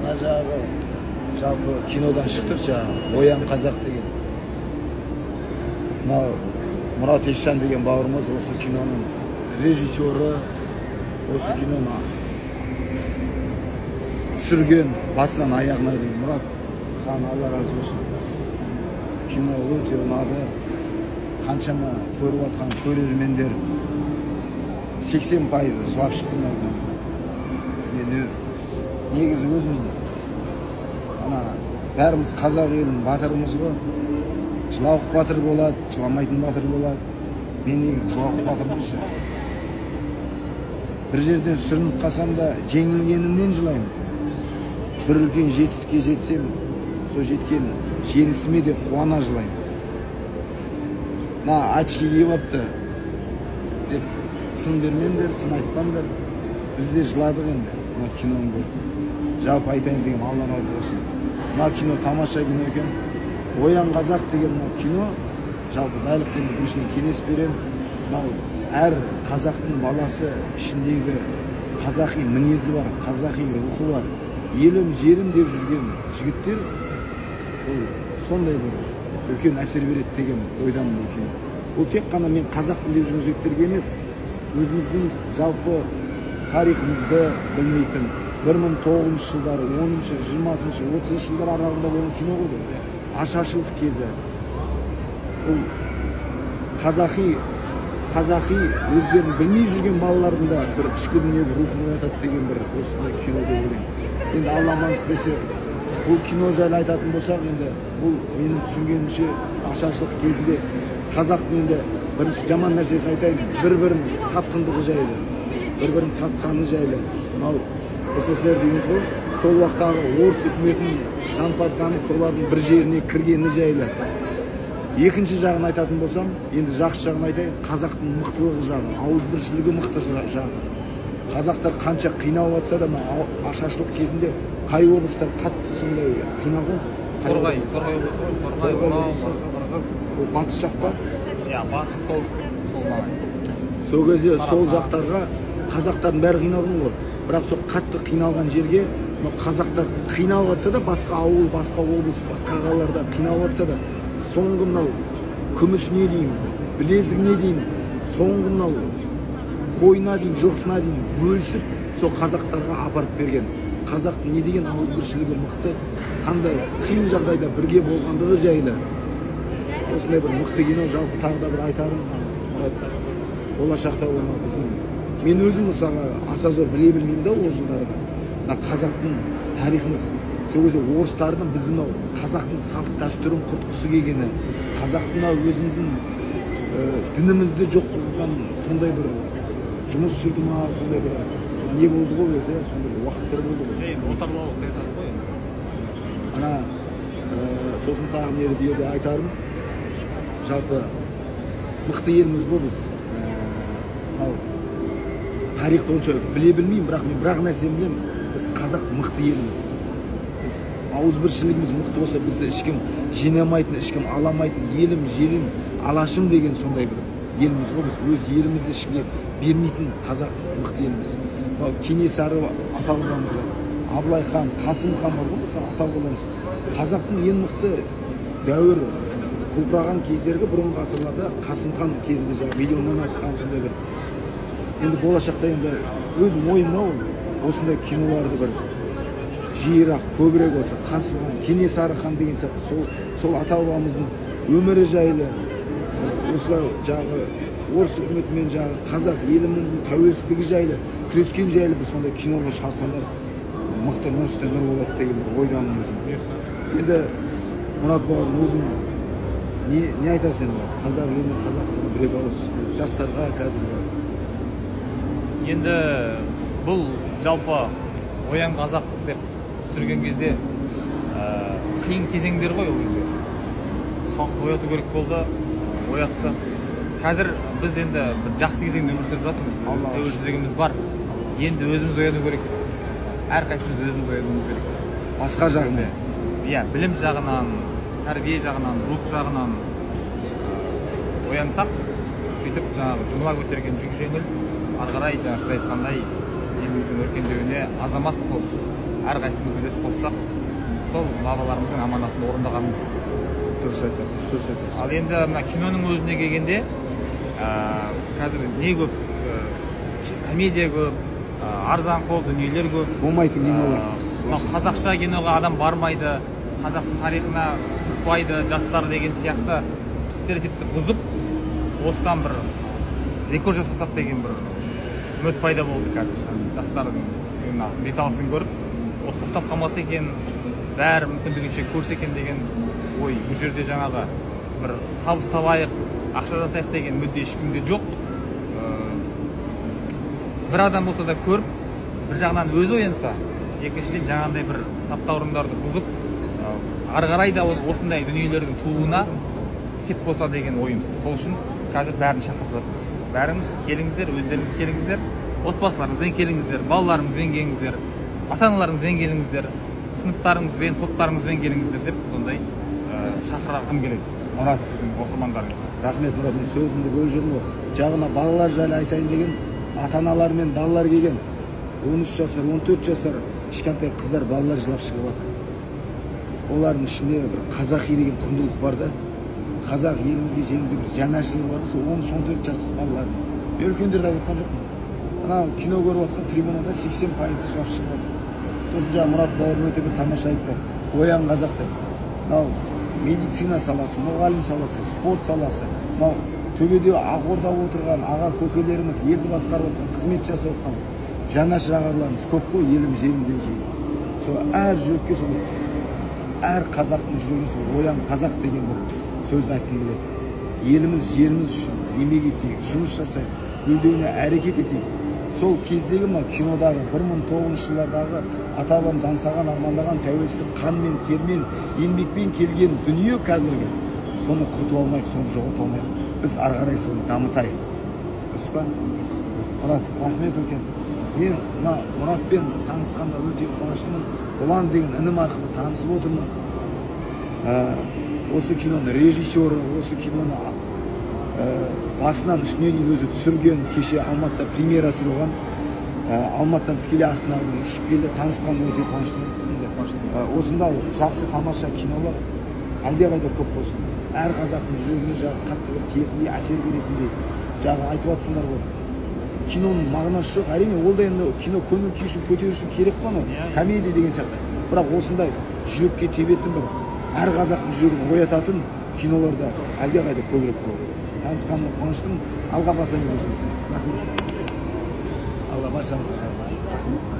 ана жағы жалпы кинодан шықтық жаңағы Оян қазақ деген. Мынау Мұрат Есжан деген бауырымыз осы киноның режиссері, осы киноны түсірген басынан аяғына дейін. Мұрат, саған Алла разы болсын. Кино өте ұнады. Қаншама көріп жатқан көрермендер 80% жылап шықты. Мен негізі өзім ана бәріміз қазақ елінің батырымыз ғой. Жылауық батыр болады, жыламайтын батыр болады. Мен негізі жылауық батырмыншы. Бір жерден сүрініп қалсам да жеңілгенімнен жылаймын. Бір үлкен жетістікке жетсем, сол жеткен жеңісіме де қуана жылаймын. Очки киіп апты деп сын бермеңдер, сын айтпаңдар. Біз де жыладық енді мына киноны көріп. Жалпы айтайын деген Алла разы болсын. Мына кино тамаша кино екен. Оян қазақ деген мына кино жалпы барлықтан біріншіден кеңес берем. Мынау әр қазақтың баласы ішіндегі қазақи мінезі бар, қазақи рухы бар. Елім, жерім деп жүрген жігіттер сондай бір үлкен әсер береді деген ойдамын бұл кино. Бұл тек қана мен қазақпын деп жүрген жігіттерге емес, өзіміздің жалпы тарихымызды білмейтін 1900 жылдары, 10-шы, 20-шы, 30-шы жылдар аралығында болған кино ғой. Ашаршылық кезі. Бұл қазақи өздерін білмей жүрген балалардың да бір ішкі дүниеге рухын оятады деген бір осындай кино деп ойлаймын. Енді Алла амандық берсе, бұл кино жайлы айтатын болсақ, енді бұл менің түсінгенімше ашаршылық кезінде қазақтың енді бірінші жаман нәрсесін айтайын, бір-бірін сатқындығы жайлы, бір-бірін сатқаны жайлы. Мынау СССР дейміз ғой, сол уақыттағы орыс үкіметін жанпазданып, солардың бір жеріне кіргені жайлы. Екінші жағын айтатын болсам, енді жақсы жағын айтайын, қазақтың мықтылығы жағы, ауызбіршілігі мықты жағы. Қазақтар қанша қиналып жатса да, ашаршылық кезінде қай облыстар қатты сондай қиналған? Торғай облысы, Торғай, Қырғыз. Батыс жақ па? Иә, батыс солтүстік. Сол кезде сол жақтарға қазақтардың бәрі қиналған ғой. Бірақ сол қатты қиналған жерге қазақтар қиналып жатса да, басқа ауыл, басқа облыс, басқа қалаларда қиналып жатса да, соңғы мынау күмісіне дейін, білезігіне дейін, соңғы мынау қойына дейін, жылқысына дейін бөлісіп, сол қазақтарға апарып берген. Қазақтың не деген ауызбіршілігі мықты, қандай қиын жағдайда бірге болғандығы жайлы. Осындай бір мықты кино, жалпы тағы да бір айтарым, болашақта оны біздің, мен өзім мысалға аса зор біле білмеймін да ол жылдарға. Қазақтың тарихымыз, сол кезде орыстардың біздің қазақтың салт дәстүрін құртқысы келгені, қазақтың өзіміздің дінімізді жоқ қылған сондай бір жұмыс жүрді ма, сондай бір не болды ғой өзі, сондай бір уақыттар болды ғой. Отарлау саясаты ғой. Ана сосын тағы мені бір жерде айтарым, жалпы мықты елміз ғой біз. Тарихты онша біле білмеймін, бірақ мен бір нәрсе білемін, біз қазақ мықты елміз. Біз ауызбіршілігіміз мықты болса, бізді ешкім жеңе алмайтын, ешкім аламайтын, елім, жерім, алашым деген сондай бір елміз ғой біз. Өз елімізді ешкімге бермейтін қазақ мықты елміз. Кенесары ата бабамыз бар, Абылай хан, Қасым хан бар ғой, мысалы ата бабамыз. Қазақтың ең мықты дәуір құлпыраған кездергі бұрынғы ғасырларда Қасым хан кезінде жаңағы миллионнан асқан сондай бір. Енді болашақта енді өз мойнына осындай киноларды бір жиырақ, көбірек болса, Қасым хан, Кенесары хан деген сияқты сол ата бабамыздың өмірі жайлы, осылай жағы орыс үкіметімен жағы қазақ еліміздің тәуелсіздігі жайлы, күрескен жайлы бір сондай кинолар шығарсаңдар, мықты нұр үстіне нұр болады деген бір ойдамын өзім. Енді Мұрат бауырым, өзің не айтасың енді? Қазақ еліне, қазақ тіліне бір ауыз жастарға қазір. Енді бұл жалпы Оян қазақ деп түсірген кезде қиын кезеңдер ғой ол кезде. Халықты ояту керек болды, оятты. Қазір біз енді бір жақсы кезеңде өмір сүріп жатырмыз. Тәуелсіздігіміз бар. Енді өзіміз ояну керек. Әрқайсымыз өзіміз оянуымыз керек. Басқа жағынан. Иә, білім жағынан, тәрбие жағынан, рух жағынан оянсақ, сөйтіп жаңағы жұмыла көтерген жүк жеңіл, ары қарай жаңағы сіз айтқандай еліміздің өркендеуіне азамат болып, әрқайсымыз үлес қоссақ, сол бабаларымыздың аманатын орындағанымыз. Дұрыс айтасыз, дұрыс айтасыз. Ал енді мына киноның өзіне келгенде, қазір не көп, комедия көп, арзан қол дүниелер көп. Болмайтын кинолар. Қазақша киноға адам бармайды, қазақтың тарихына қызықпайды, жастар деген сияқты стереотипті бұзып, осыдан бір рекорд жасасақ деген бір үміт пайда болды қазір. Жастардың бет алысын көріп, осы тоқтап қалмаса екен, бәрі мүмкіндігінше көрсе екен деген ой. Бұл жерде жаңағы бір табыс табайық, ақша жасайық деген мүдде ешкімде жоқ. Бір адам болса да көріп, бір жағынан өзі оянса, екіншіден жаңағындай бір таптаурындарды бұзып, ары қарай да осындай дүниелердің тууына сеп болса деген ойымыз. Сол үшін қазір бәрін шақырып жатырмыз. Бәріңіз келіңіздер, өздеріңіз келіңіздер, отбасыларыңызбен келіңіздер, балаларыңызбен келіңіздер, ата-аналарыңызбен келіңіздер, сыныптарыңызбен, топтарыңызбен келіңіздер деп сондай шақырғым келеді. Мұрат, сіздің оқырмандарыңызға. Рахмет Мұрат, мен сөзімді бөліп жүрмін ғой. Жағына балалар жайлы айтайын деген, ата-аналар мен балалар келген 13 жасар, 14 жасар кішкентай қыздар, балалар жылап шығып жатыр. Олардың ішінде бір қазақи деген құндылық бар да. Қазақ елімізге, жерімізге бір жанашырлық бар. Сол 13-14 жас балалар. Үлкендерді айтқан жоқпын. Ана кино көріп жатқан трибунада 80% жылап шығып жатыр. Сосын жаңа Мұрат бауырым өте бір тамаша айтты. Оян қазақ деп. Мынау медицина саласы, мұғалім саласы, спорт саласы, мынау төбеде Ақорда отырған аға көкелеріміз, елді басқарып отырған, қызмет жасап отырған жанашыр ағаларымыз көп қой, елім жерім деп жейді. Сол әр жүрекке, сол әр қазақтың жүрегіне сол оян қазақ деген бір сөзді айтқым келеді. Еліміз, жеріміз үшін еңбек етейік, жұмыс жасайық, гүлдеуіне әрекет етейік. Сол кездегі мына кинодағы 1900 жылдардағы ата-бабамыз аңсаған, армандаған тәуелсіздік қанмен, термен, еңбекпен келген дүние қазіргі. Соны құртып алмайық, соны жоғалта алмайық. Біз ары қарай соны дамытайық. Дұрыс па? Мұрат, рахмет үлкен. Мен мына Мұратпен танысқанда өте қуаныштымын. Ұлан деген інім арқылы танысып отырмын. Осы киноның режиссері, осы киноны басынан үстіне дейін өзі түсірген. Кеше Алматыда премьерасы болған. Алматыдан тікелей астанаға ұшып келді, танысқанына өте қуаныштымын. Осындай жақсы тамаша кинолар әлдеқайда көп болсын. Әр қазақтың жүрегіне жағы қатты бір тиетіндей, әсер беретіндей жағы айтып жатсыңдар ғой. Киноның мағынасы жоқ. Әрине, ол да енді кино көңіл күй үшін, көтеру үшін керек қой, комедия деген сияқты. Бірақ осындай жүрекке тебетін бір әр қазақтың жүрегін оятатын киноларда әлдеқайда көбірек болады. Танысқанына қуаныштымын. Алға баса беріңіздер. Алла баршамызға разы болсын.